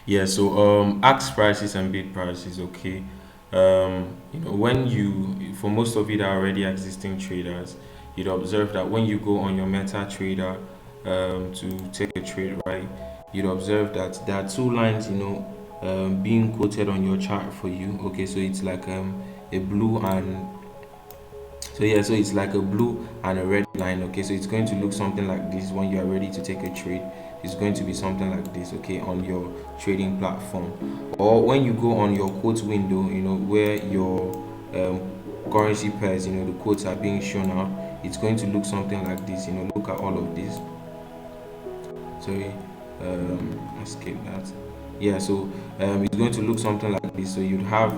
Yeah, so ask prices and bid prices, okay. When you, for most of you that are already existing traders, you'd observe that when you go on your meta trader to take a trade, right, you'd observe that there are two lines, being quoted on your chart for you. Okay, so it's like a blue and so it's like a blue and a red line. Okay, so it's going to look something like this when you are ready to take a trade. It's going to be something like this, okay, on your trading platform. Or when you go on your quote window, where your currency pairs, the quotes are being shown out, it's going to look something like this. Look at all of this. Sorry, escape that. Yeah, so it's going to look something like this. So you'd have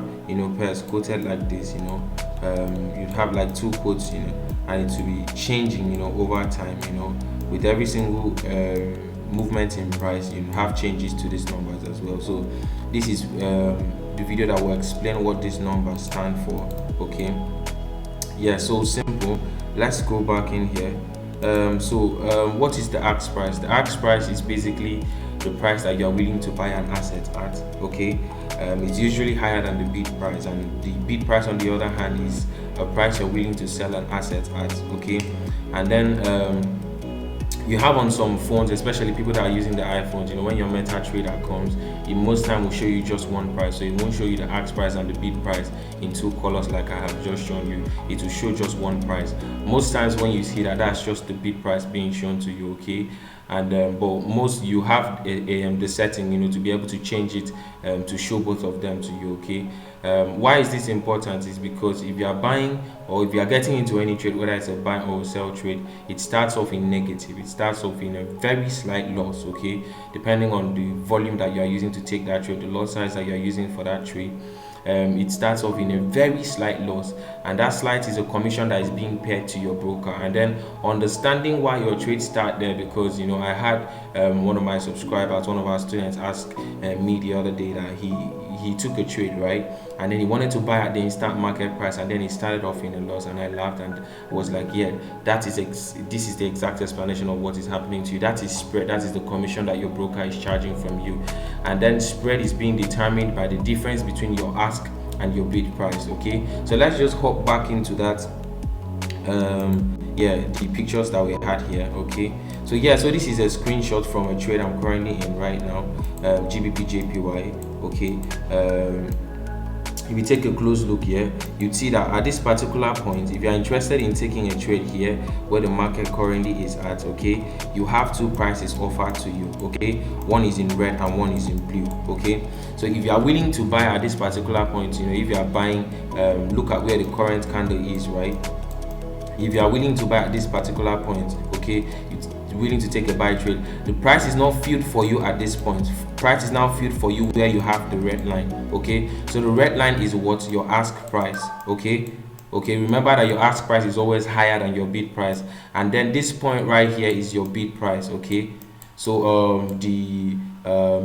pairs quoted like this. You'd have like two quotes, and it will be changing over time. With every single movement in price, you have changes to these numbers as well. So this is the video that will explain what these numbers stand for. Okay, yeah, so simple. Let's go back in here. What is the ask price? The ask price is basically the price that you are willing to buy an asset at. Okay, it's usually higher than the bid price, and the bid price, on the other hand, is a price you're willing to sell an asset at. Okay, and then you have on some phones, especially people that are using the iPhones, when your MetaTrader comes, it most time will show you just one price. So it won't show you the ask price and the bid price in two colors like I have just shown you. It will show just one price. Most times when you see that, that's just the bid price being shown to you, okay? And but most you have the setting, to be able to change it to show both of them to you, okay? Why is this important? Is because if you are buying or if you are getting into any trade, whether it's a buy or a sell trade, it starts off in negative. It starts off in a very slight loss, okay, depending on the volume that you are using to take that trade, the lot size that you are using for that trade. It starts off in a very slight loss, and that slight is a commission that is being paid to your broker. And then understanding why your trades start there, because I had one of my subscribers, one of our students, ask me the other day that he took a trade, right, and then he wanted to buy at the instant market price, and then he started off in a loss, and I laughed and was like, yeah, this is the exact explanation of what is happening to you. That is spread. That is the commission that your broker is charging from you. And then spread is being determined by the difference between your ask and your bid price. Okay, so let's just hop back into that the pictures that we had here. Okay, so this is a screenshot from a trade I'm currently in right now, GBP Okay, if you take a close look here, you'd see that at this particular point, if you're interested in taking a trade here where the market currently is at, okay, you have two prices offered to you. Okay, one is in red and one is in blue. Okay, so if you are willing to buy at this particular point, if you are buying, look at where the current candle is, right? If you are willing to buy at this particular point, okay, you're willing to take a buy trade, the price is not filled for you at this point. Price is now filled for you where you have the red line. Okay, so the red line is what your ask price. Okay, remember that your ask price is always higher than your bid price, and then this point right here is your bid price. Okay, so the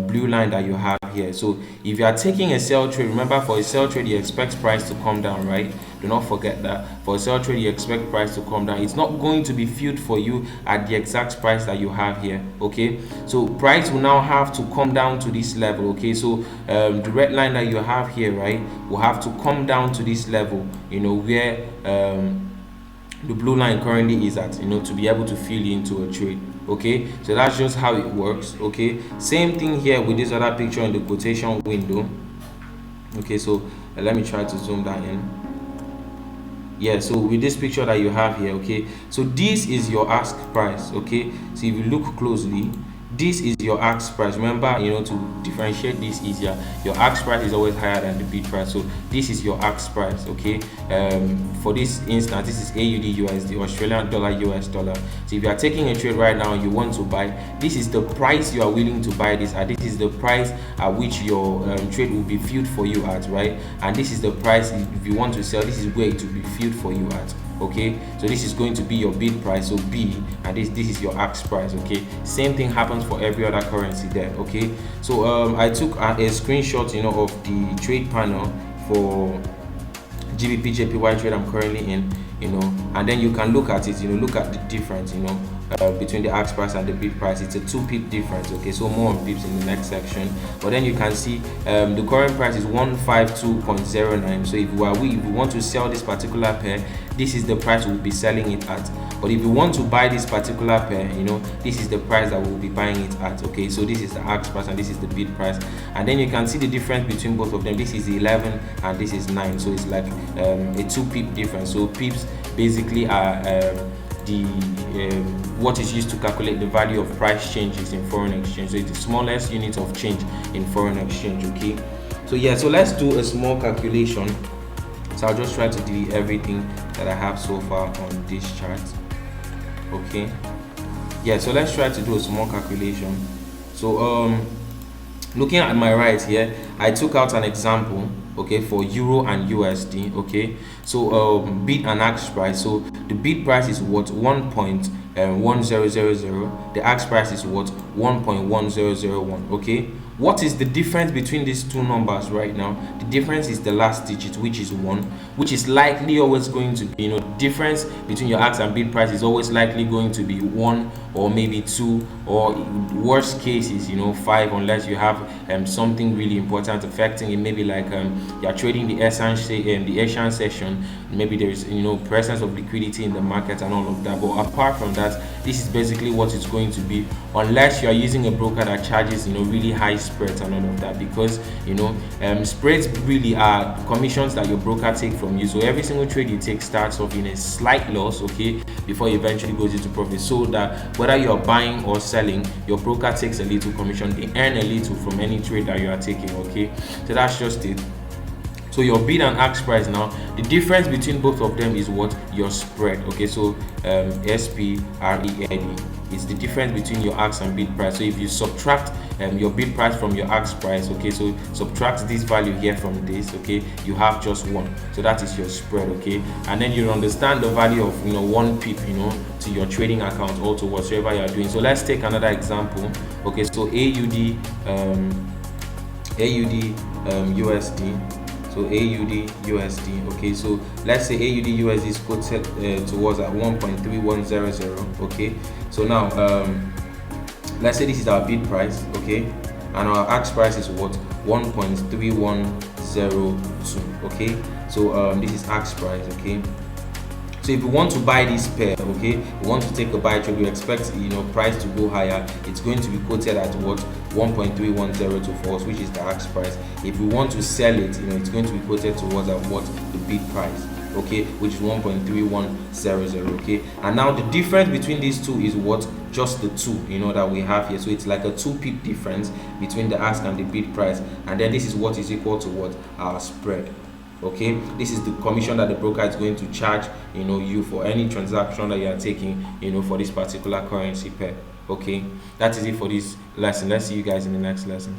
blue line that you have here. So if you are taking a sell trade, remember, for a sell trade you expect price to come down, right? Do not forget that for a sell trade you expect price to come down. It's not going to be filled for you at the exact price that you have here. Okay, so price will now have to come down to this level. Okay, so the red line that you have here, right, will have to come down to this level, where the blue line currently is at, to be able to fill you into a trade. Okay, so that's just how it works. Okay, same thing here with this other picture in the quotation window. Okay, so let me try to zoom that in. Yeah, so with this picture that you have here, okay, so this is your ask price. Okay, so if you look closely, this is your ask price. Remember, to differentiate this easier, your ask price is always higher than the bid price. So this is your ask price. Okay, for this instance, this is AUD USD, Australian dollar US dollar. So if you are taking a trade right now and you want to buy, this is the price you are willing to buy this at. This is the price at which your trade will be filled for you at, right? And this is the price if you want to sell. This is where it will be filled for you at. Okay, so this is going to be your bid price, so B, and this is your ask price. Okay, same thing happens for every other currency there. Okay, so I took a screenshot of the trade panel for GBP JPY trade I'm currently in. and then you can look at it, look at the difference, between the ask price and the bid price. It's a 2 pip difference. Okay, so more on pips in the next section. But then you can see the current price is 152.09. So if we want to sell this particular pair, this is the price we'll be selling it at. But if you want to buy this particular pair, this is the price that we'll be buying it at. Okay, so this is the ask price and this is the bid price, and then you can see the difference between both of them. This is 11 and this is 9, so it's like a 2 pip difference. So pips basically are what is used to calculate the value of price changes in foreign exchange. So it's the smallest unit of change in foreign exchange. Okay, so yeah, so let's do a small calculation. So I'll just try to delete everything that I have so far on this chart. Okay, yeah, so let's try to do a small calculation. So looking at my right here, I took out an example, okay, for euro and USD. Okay, so bid and ask price. So the bid price is what 1.1000. The ask price is what 1.1001. Okay, what is the difference between these two numbers right now? The difference is the last digit, which is 1, which is likely always going to be, difference between your ask and bid price is always likely going to be 1 or maybe 2, or worst case is 5, unless you have something really important affecting it. Maybe like you're trading the Asian session, maybe there is presence of liquidity in the market and all of that. But apart from that, this is basically what it's going to be, unless you are using a broker that charges really high spreads and all of that, because spreads really are commissions that your broker take from you. So every single trade you take starts off in a slight loss, okay, before it eventually goes into profit, so that whether you are buying or selling, your broker takes a little commission. They earn a little from any trade that you are taking. Okay, so that's just it. So your bid and ask price now, the difference between both of them is what? Your spread. Okay, so SPREAD is the difference between your ask and bid price. So if you subtract your bid price from your ask price, okay, so subtract this value here from this, okay, you have just 1. So that is your spread. Okay, and then you understand the value of 1 pip to your trading account or to whatever you are doing. So let's take another example. Okay, so AUD USD. So AUD USD. Okay, so let's say AUD USD is quoted towards at 1.3100. Okay, so now let's say this is our bid price. Okay, and our ask price is what? 1.3102. okay, so this is ask price. Okay, so if you want to buy this pair, okay, you want to take a buy trade, you expect price to go higher, it's going to be quoted at what? 1.3102 for us, which is the ask price. If we want to sell it, it's going to be quoted towards at what? The bid price, okay, which is 1.3100. okay, and now the difference between these two is what? Just the 2 that we have here. So it's like a 2 pip difference between the ask and the bid price, and then this is what is equal to what? Our spread. Okay, this is the commission that the broker is going to charge you for any transaction that you are taking for this particular currency pair. Okay, that is it for this lesson. Let's see you guys in the next lesson.